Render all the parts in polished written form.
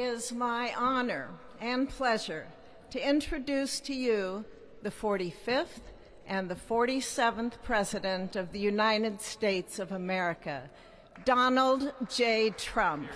is my honor and pleasure to introduce to you the 45th and the 47th President of the United States of America, Donald J. Trump.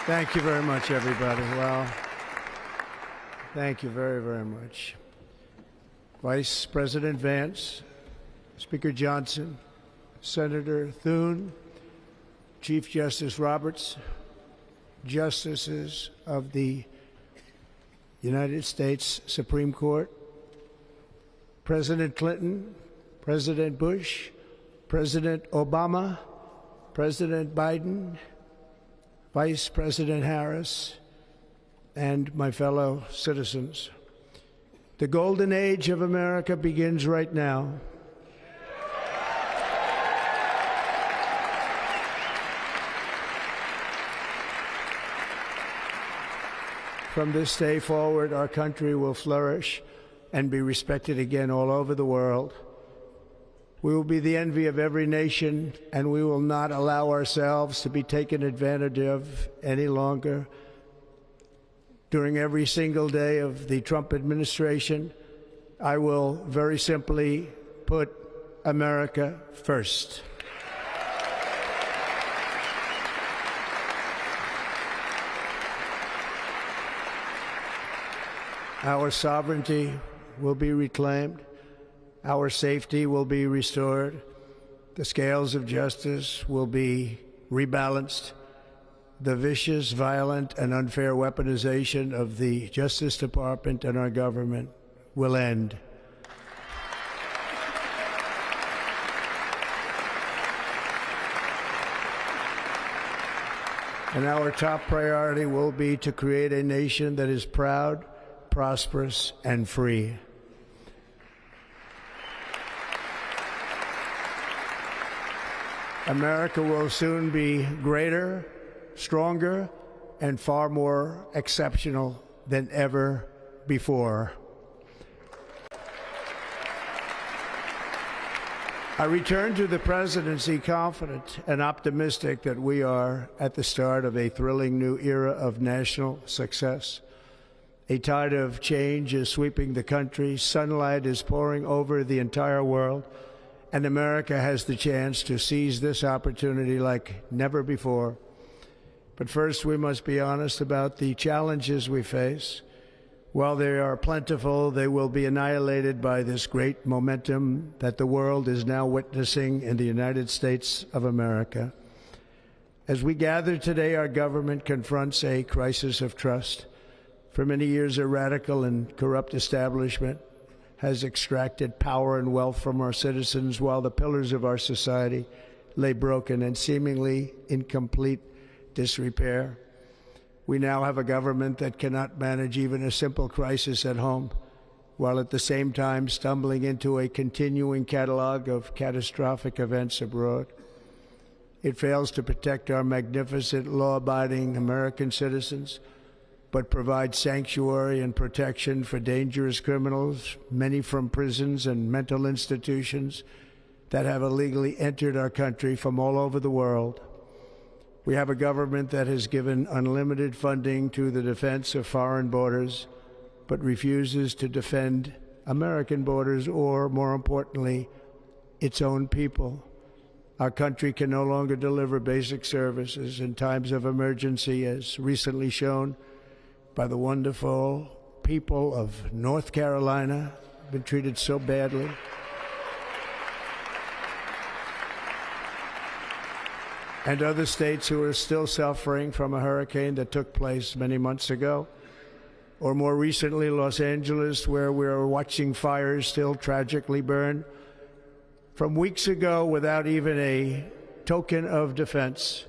Thank you very much, everybody. Well, thank you very, very much. Vice President Vance, Speaker Johnson, Senator Thune, Chief Justice Roberts, Justices of the United States Supreme Court, President Clinton, President Bush, President Obama, President Biden, Vice President Harris, and my fellow citizens. The golden age of America begins right now. From this day forward, our country will flourish and be respected again all over the world. We will be the envy of every nation, and we will not allow ourselves to be taken advantage of any longer. During every single day of the Trump administration, I will very simply put America first. Our sovereignty will be reclaimed. Our safety will be restored. The scales of justice will be rebalanced. The vicious, violent, and unfair weaponization of the Justice Department and our government will end. And our top priority will be to create a nation that is proud, prosperous, and free. America will soon be greater, stronger, and far more exceptional than ever before. I return to the presidency confident and optimistic that we are at the start of a thrilling new era of national success. A tide of change is sweeping the country. Sunlight is pouring over the entire world. And America has the chance to seize this opportunity like never before. But first, we must be honest about the challenges we face. While they are plentiful, they will be annihilated by this great momentum that the world is now witnessing in the United States of America. As we gather today, our government confronts a crisis of trust. For many years, a radical and corrupt establishment has extracted power and wealth from our citizens while the pillars of our society lay broken and seemingly in complete disrepair. We now have a government that cannot manage even a simple crisis at home, while at the same time stumbling into a continuing catalog of catastrophic events abroad. It fails to protect our magnificent, law-abiding American citizens, but provide sanctuary and protection for dangerous criminals, many from prisons and mental institutions that have illegally entered our country from all over the world. We have a government that has given unlimited funding to the defense of foreign borders, but refuses to defend American borders or, more importantly, its own people. Our country can no longer deliver basic services in times of emergency, as recently shown by the wonderful people of North Carolina, been treated so badly. And other states who are still suffering from a hurricane that took place many months ago. Or more recently, Los Angeles, where we're watching fires still tragically burn from weeks ago without even a token of defense.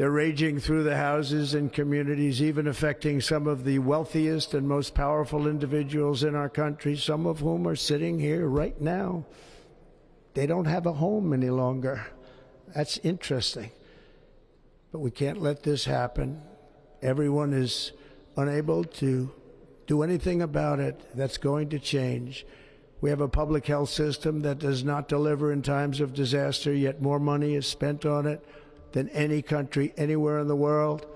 They're raging through the houses and communities, even affecting some of the wealthiest and most powerful individuals in our country, some of whom are sitting here right now. They don't have a home any longer. That's interesting. But we can't let this happen. Everyone is unable to do anything about it. That's going to change. We have a public health system that does not deliver in times of disaster, yet more money is spent on it than any country anywhere in the world.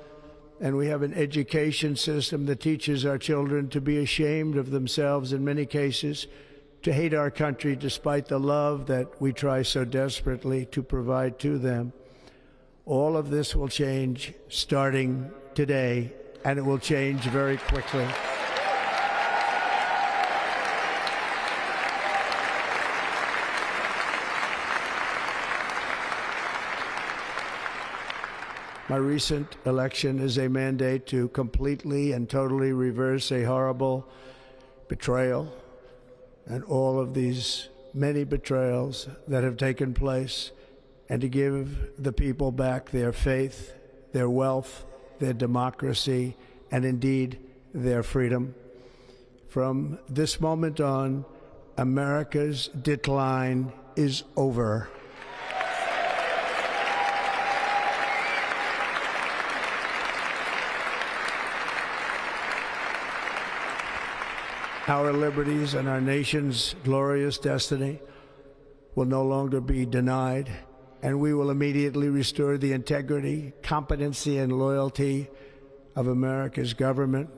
And we have an education system that teaches our children to be ashamed of themselves in many cases, to hate our country despite the love that we try so desperately to provide to them. All of this will change starting today, and it will change very quickly. My recent election is a mandate to completely and totally reverse a horrible betrayal and all of these many betrayals that have taken place, and to give the people back their faith, their wealth, their democracy, and indeed their freedom. From this moment on, America's decline is over. Our liberties and our nation's glorious destiny will no longer be denied, and we will immediately restore the integrity, competency, and loyalty of America's government.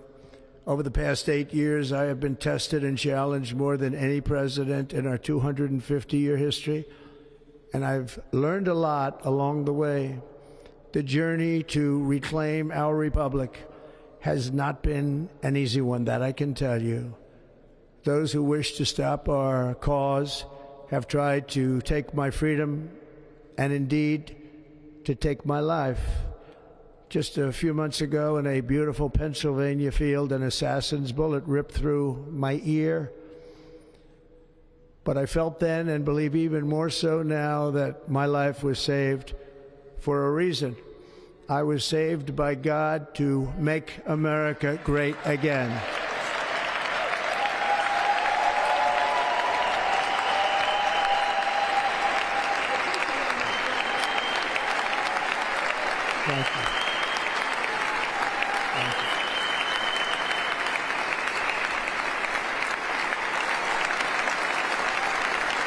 Over the past 8 years, I have been tested and challenged more than any president in our 250-year history, and I've learned a lot along the way. The journey to reclaim our republic has not been an easy one, that I can tell you. Those who wish to stop our cause have tried to take my freedom and indeed to take my life. Just a few months ago in a beautiful Pennsylvania field, an assassin's bullet ripped through my ear. But I felt then, and believe even more so now, that my life was saved for a reason. I was saved by God to make America great again. Thank you. Thank you.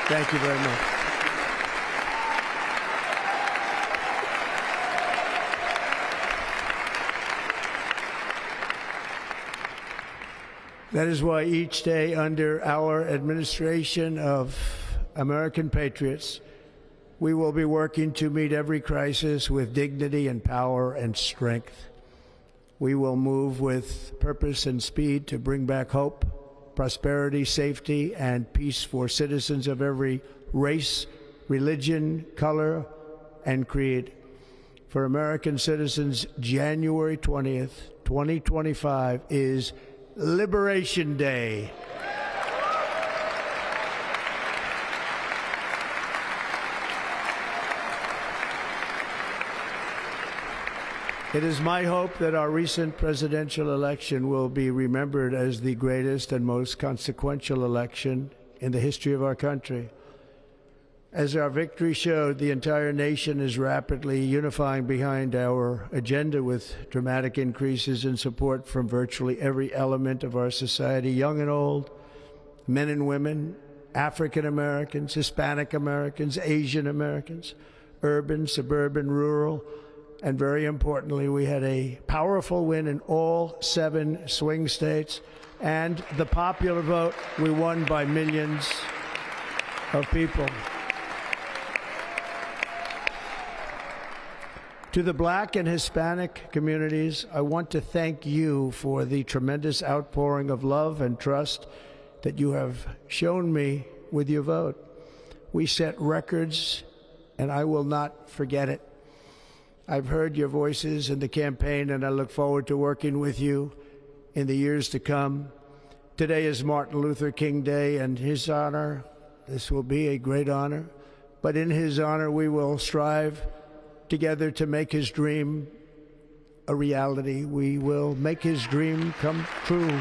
Thank you very much. That is why each day under our administration of American patriots, we will be working to meet every crisis with dignity and power and strength. We will move with purpose and speed to bring back hope, prosperity, safety, and peace for citizens of every race, religion, color, and creed. For American citizens, January 20th, 2025 is Liberation Day. It is my hope that our recent presidential election will be remembered as the greatest and most consequential election in the history of our country. As our victory showed, the entire nation is rapidly unifying behind our agenda with dramatic increases in support from virtually every element of our society, young and old, men and women, African Americans, Hispanic Americans, Asian Americans, urban, suburban, rural. And very importantly, we had a powerful win in all 7 swing states. And the popular vote, we won by millions of people. To the Black and Hispanic communities, I want to thank you for the tremendous outpouring of love and trust that you have shown me with your vote. We set records, and I will not forget it. I've heard your voices in the campaign, and I look forward to working with you in the years to come. Today is Martin Luther King Day, and his honor, this will be a great honor, but in his honor we will strive together to make his dream a reality. We will make his dream come true.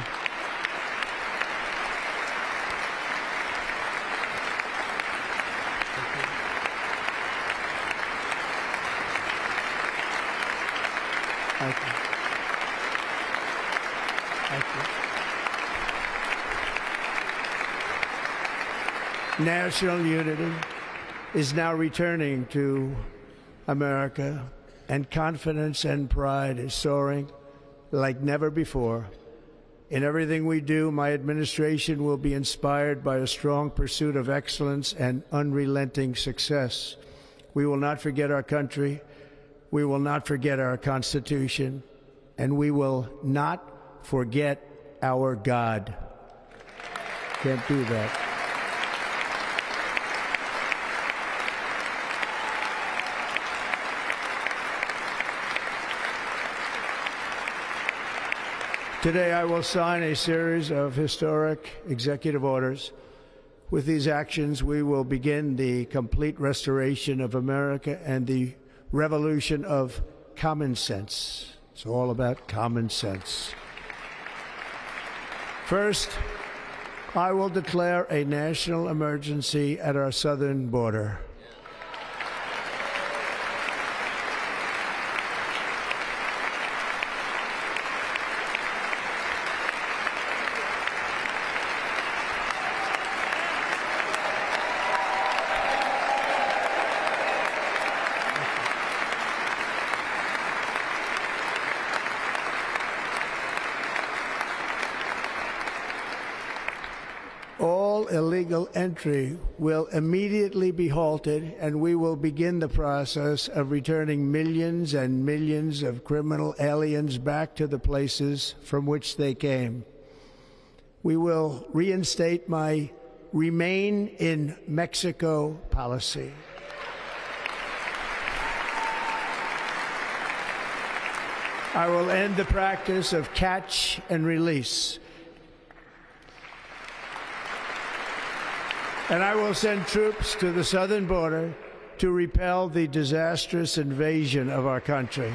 Thank you. Thank you. National unity is now returning to America, and confidence and pride is soaring like never before. In everything we do, my administration will be inspired by a strong pursuit of excellence and unrelenting success. We will not forget our country. We will not forget our Constitution, and we will not forget our God. Can't do that. Today, I will sign a series of historic executive orders. With these actions, we will begin the complete restoration of America and the revolution of common sense. It's all about common sense. First, I will declare a national emergency at our southern border. All illegal entry will immediately be halted, and we will begin the process of returning millions and millions of criminal aliens back to the places from which they came. We will reinstate my Remain in Mexico policy. I will end the practice of catch and release. And I will send troops to the southern border to repel the disastrous invasion of our country.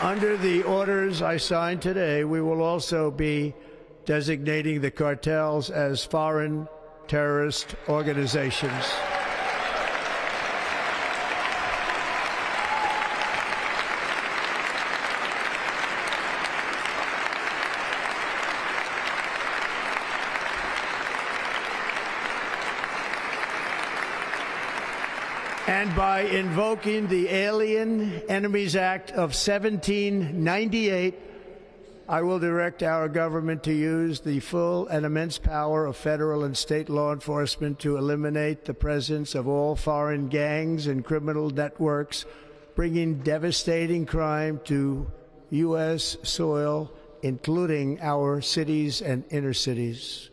Under the orders I signed today, we will also be designating the cartels as foreign terrorist organizations. And by invoking the Alien Enemies Act of 1798, I will direct our government to use the full and immense power of federal and state law enforcement to eliminate the presence of all foreign gangs and criminal networks, bringing devastating crime to U.S. soil, including our cities and inner cities.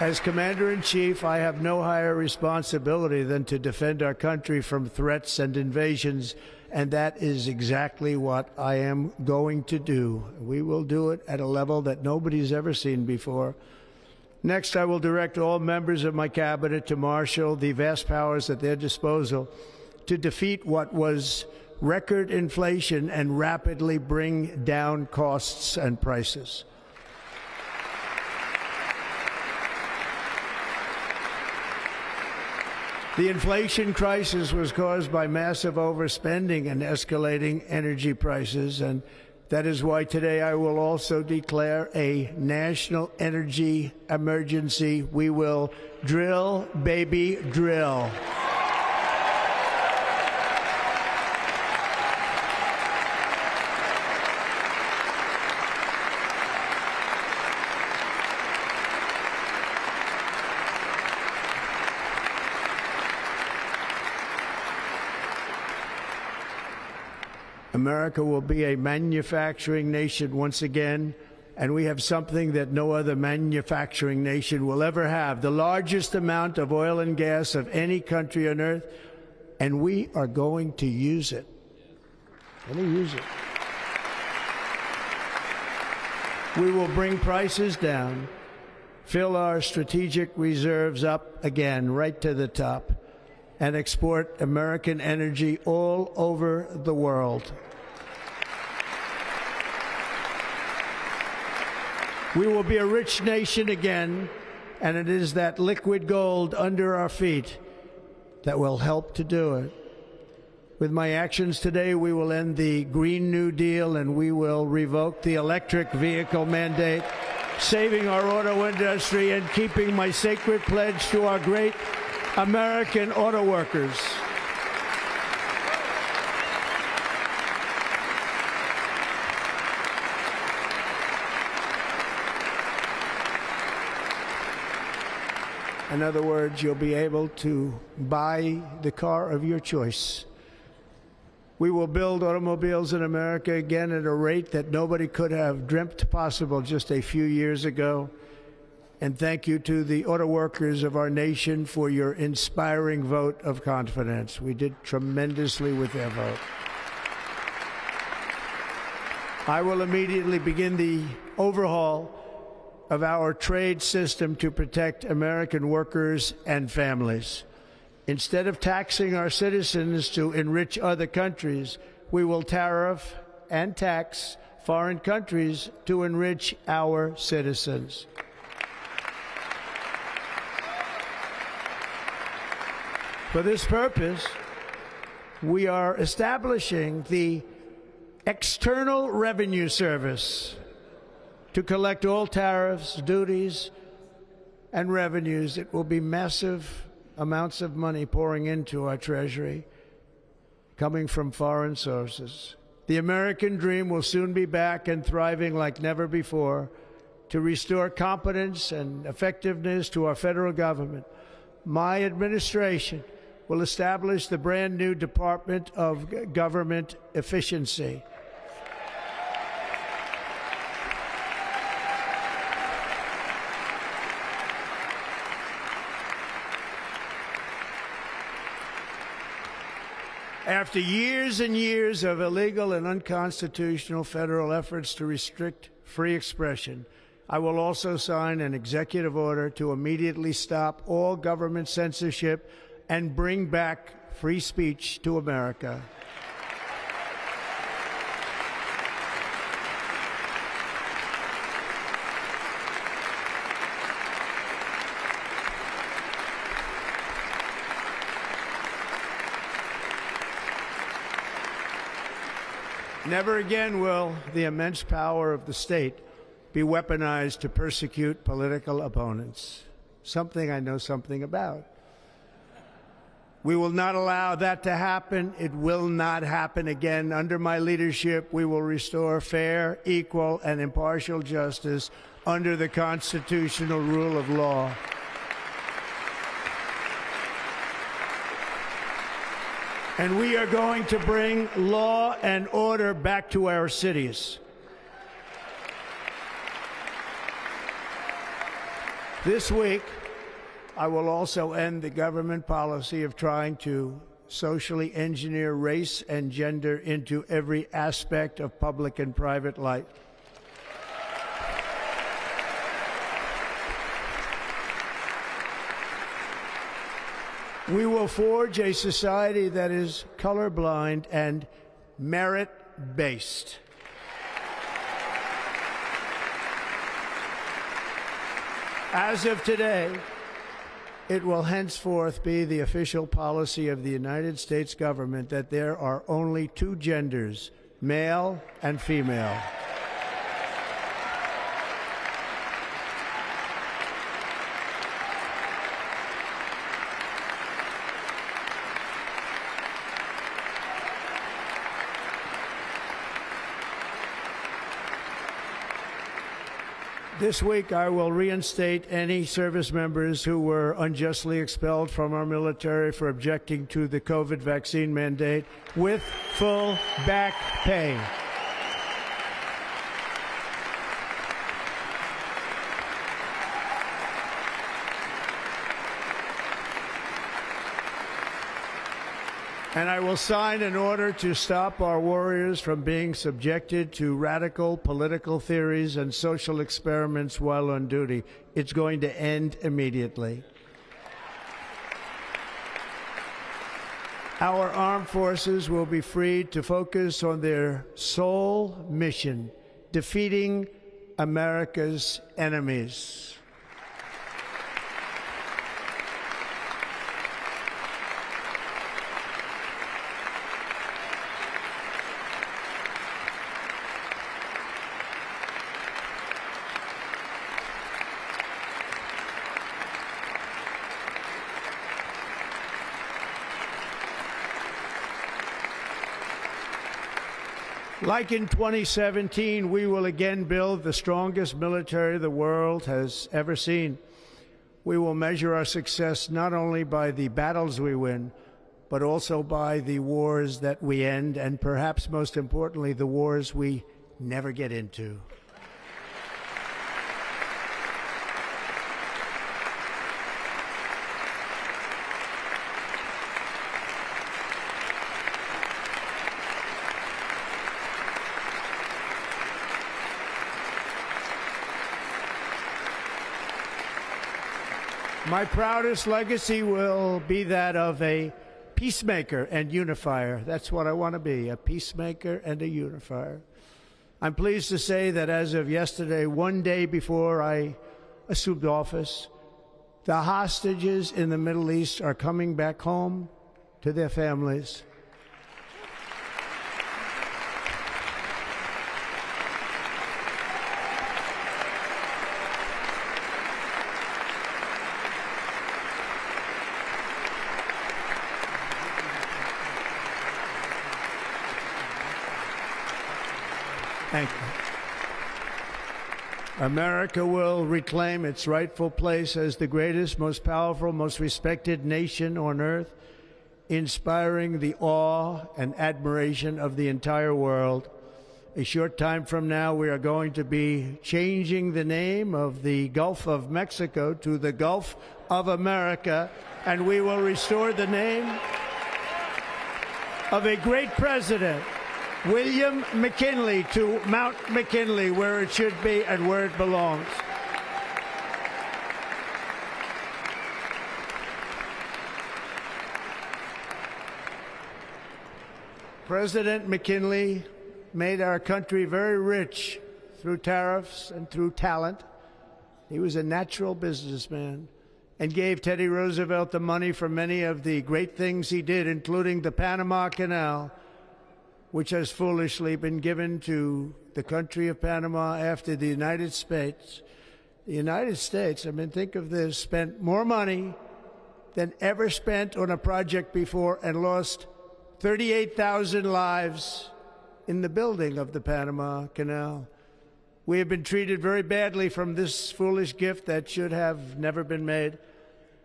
As Commander-in-Chief, I have no higher responsibility than to defend our country from threats and invasions, and that is exactly what I am going to do. We will do it at a level that nobody's ever seen before. Next, I will direct all members of my cabinet to marshal the vast powers at their disposal to defeat what was record inflation and rapidly bring down costs and prices. The inflation crisis was caused by massive overspending and escalating energy prices, and that is why today I will also declare a national energy emergency. We will drill, baby, drill. America will be a manufacturing nation once again, and we have something that no other manufacturing nation will ever have, the largest amount of oil and gas of any country on earth, and we are going to use it. Let me use it. We will bring prices down, fill our strategic reserves up again right to the top, and export American energy all over the world. We will be a rich nation again, and it is that liquid gold under our feet that will help to do it. With my actions today, we will end the Green New Deal and we will revoke the electric vehicle mandate, saving our auto industry and keeping my sacred pledge to our great American auto workers. In other words, you'll be able to buy the car of your choice. We will build automobiles in America again at a rate that nobody could have dreamt possible just a few years ago. And thank you to the auto workers of our nation for your inspiring vote of confidence. We did tremendously with their vote. I will immediately begin the overhaul of our trade system to protect American workers and families. Instead of taxing our citizens to enrich other countries, we will tariff and tax foreign countries to enrich our citizens. For this purpose, we are establishing the External Revenue Service to collect all tariffs, duties, and revenues. It will be massive amounts of money pouring into our treasury, coming from foreign sources. The American dream will soon be back and thriving like never before to restore competence and effectiveness to our federal government. My administration will establish the brand new Department of Government Efficiency. After years and years of illegal and unconstitutional federal efforts to restrict free expression, I will also sign an executive order to immediately stop all government censorship and bring back free speech to America. Never again will the immense power of the state be weaponized to persecute political opponents, something I know something about. We will not allow that to happen. It will not happen again. Under my leadership, we will restore fair, equal, and impartial justice under the constitutional rule of law. And we are going to bring law and order back to our cities. This week, I will also end the government policy of trying to socially engineer race and gender into every aspect of public and private life. We will forge a society that is colorblind and merit-based. As of today, it will henceforth be the official policy of the United States government that there are only two genders, male and female. This week, I will reinstate any service members who were unjustly expelled from our military for objecting to the COVID vaccine mandate with full back pay. And I will sign an order to stop our warriors from being subjected to radical political theories and social experiments while on duty. It's going to end immediately. Our armed forces will be freed to focus on their sole mission, defeating America's enemies. Like in 2017, we will again build the strongest military the world has ever seen. We will measure our success not only by the battles we win, but also by the wars that we end, and perhaps most importantly, the wars we never get into. My proudest legacy will be that of a peacemaker and unifier. That's what I want to be, a peacemaker and a unifier. I'm pleased to say that as of yesterday, one day before I assumed office, the hostages in the Middle East are coming back home to their families. Thank you. America will reclaim its rightful place as the greatest, most powerful, most respected nation on earth, inspiring the awe and admiration of the entire world. A short time from now, we are going to be changing the name of the Gulf of Mexico to the Gulf of America, and we will restore the name of a great president, William McKinley, to Mount McKinley, where it should be and where it belongs. President McKinley made our country very rich through tariffs and through talent. He was a natural businessman and gave Teddy Roosevelt the money for many of the great things he did, including the Panama Canal, which has foolishly been given to the country of Panama after the United States. The United States, I mean, think of this, spent more money than ever spent on a project before and lost 38,000 lives in the building of the Panama Canal. We have been treated very badly from this foolish gift that should have never been made,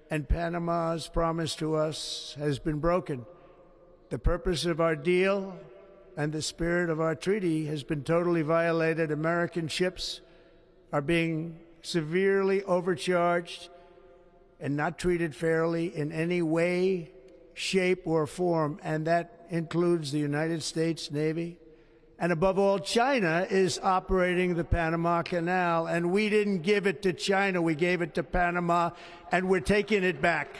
and Panama's promise to us has been broken. The purpose of our deal and the spirit of our treaty has been totally violated. American ships are being severely overcharged and not treated fairly in any way, shape, or form, and that includes the United States Navy. And above all, China is operating the Panama Canal, and we didn't give it to China, we gave it to Panama, and we're taking it back.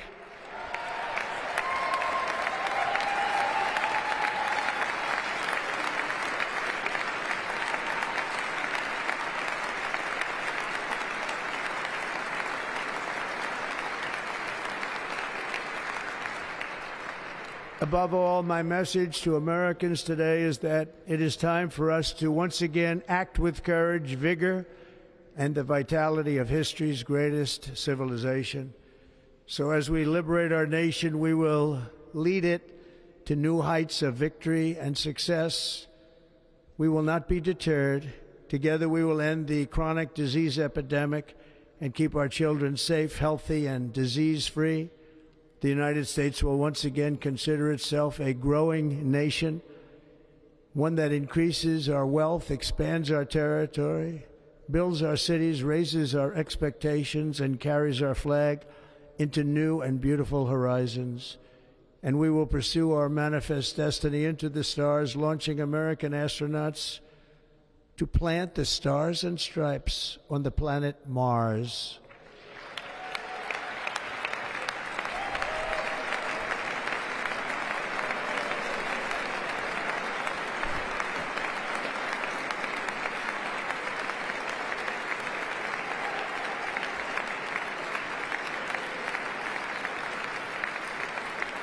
Above all, my message to Americans today is that it is time for us to once again act with courage, vigor, and the vitality of history's greatest civilization. So as we liberate our nation, we will lead it to new heights of victory and success. We will not be deterred. Together we will end the chronic disease epidemic and keep our children safe, healthy, and disease-free. The United States will once again consider itself a growing nation, one that increases our wealth, expands our territory, builds our cities, raises our expectations, and carries our flag into new and beautiful horizons. and we will pursue our manifest destiny into the stars, launching American astronauts to plant the stars and stripes on the planet Mars.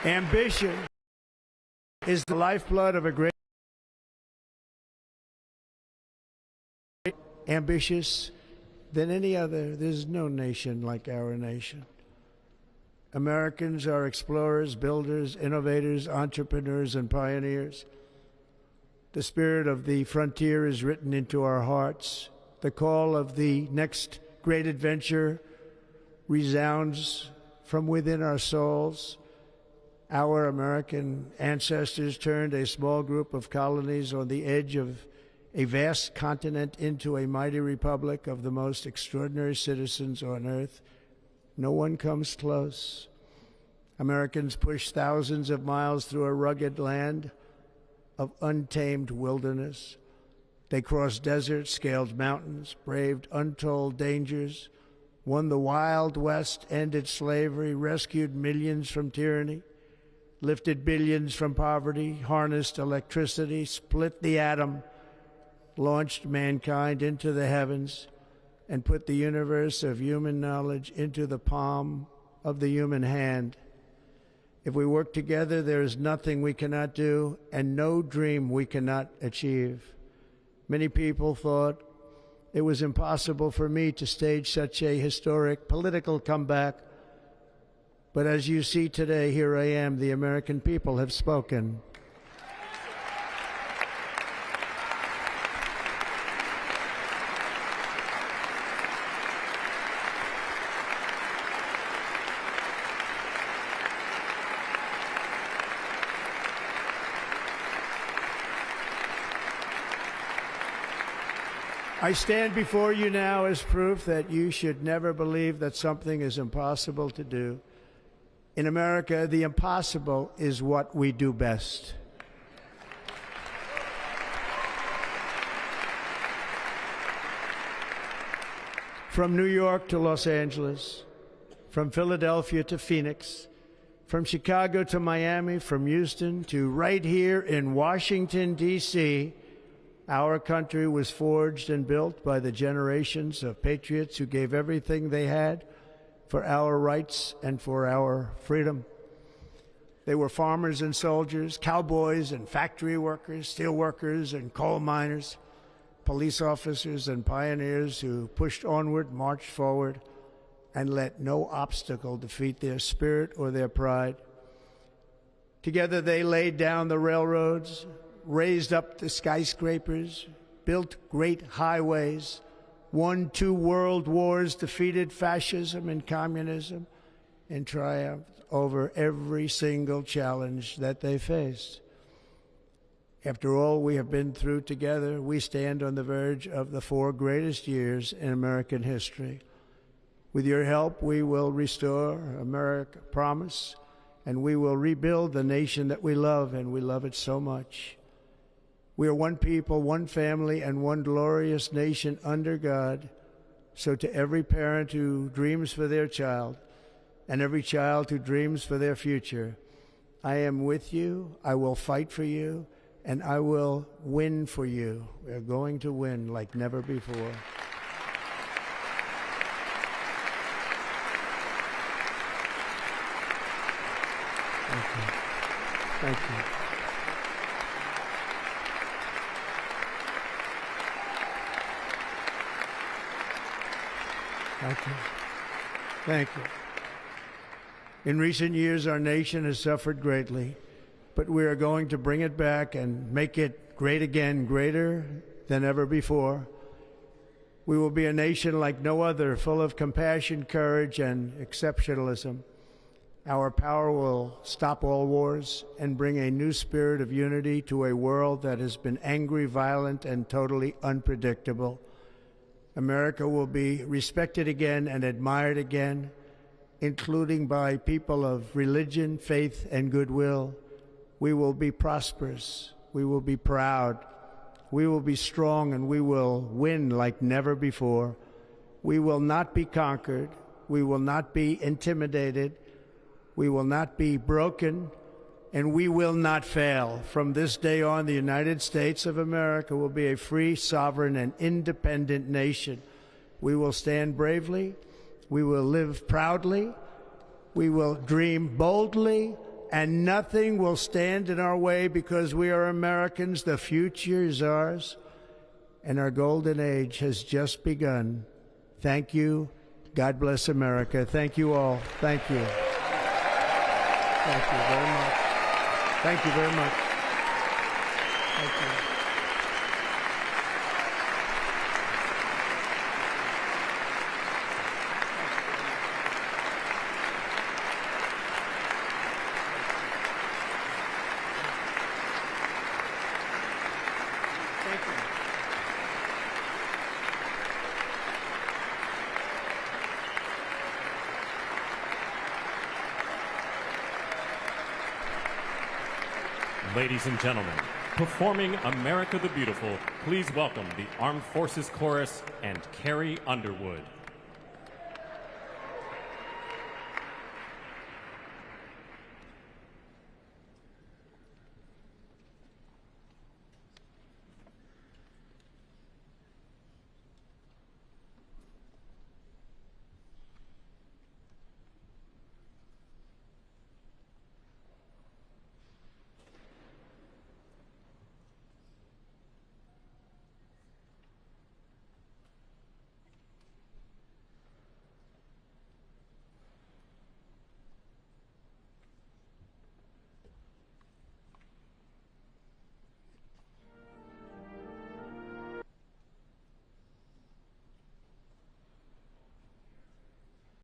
Ambition is the lifeblood of a great, ambitious than any other. There's no nation like our nation. Americans are explorers, builders, innovators, entrepreneurs, and pioneers. The spirit of the frontier is written into our hearts. The call of the next great adventure resounds from within our souls. Our American ancestors turned a small group of colonies on the edge of a vast continent into a mighty republic of the most extraordinary citizens on earth. No one comes close. Americans pushed thousands of miles through a rugged land of untamed wilderness. They crossed deserts, scaled mountains, braved untold dangers, won the Wild West, ended slavery, rescued millions from tyranny, lifted billions from poverty, harnessed electricity, split the atom, launched mankind into the heavens, and put the universe of human knowledge into the palm of the human hand. If we work together, there is nothing we cannot do and no dream we cannot achieve. Many people thought it was impossible for me to stage such a historic political comeback. But as you see today, here I am. The American people have spoken. I stand before you now as proof that you should never believe that something is impossible to do. In America, the impossible is what we do best. From New York to Los Angeles, from Philadelphia to Phoenix, from Chicago to Miami, from Houston to right here in Washington, D.C., our country was forged and built by the generations of patriots who gave everything they had for our rights and for our freedom. They were farmers and soldiers, cowboys and factory workers, steel workers and coal miners, police officers and pioneers who pushed onward, marched forward, and let no obstacle defeat their spirit or their pride. Together they laid down the railroads, raised up the skyscrapers, built great highways, won 2 world wars, defeated fascism and communism, and triumphed over every single challenge that they faced. After all we have been through together, we stand on the verge of the 4 greatest years in American history. With your help, we will restore America, promise, and we will rebuild the nation that we love, and we love it so much. We are one people, one family, and one glorious nation under God. So to every parent who dreams for their child, and every child who dreams for their future, I am with you, I will fight for you, and I will win for you. We are going to win like never before. Thank you. Thank you. Thank you. Thank you. In recent years, our nation has suffered greatly, but we are going to bring it back and make it great again, greater than ever before. We will be a nation like no other, full of compassion, courage, and exceptionalism. Our power will stop all wars and bring a new spirit of unity to a world that has been angry, violent, and totally unpredictable. America will be respected again and admired again. including by people of religion, faith, and goodwill, we will be prosperous, we will be proud, we will be strong, and we will win like never before. We will not be conquered, we will not be intimidated, we will not be broken, and we will not fail. From this day on, the United States of America will be a free, sovereign, and independent nation. We will stand bravely, we will live proudly, we will dream boldly, and nothing will stand in our way because we are Americans. The future is ours, and our golden age has just begun. Thank you. God bless America. Thank you all. Thank you. Thank you very much. Thank you very much. Thank you. Thank you. Ladies and gentlemen, performing America the Beautiful, please welcome the Armed Forces Chorus and Carrie Underwood.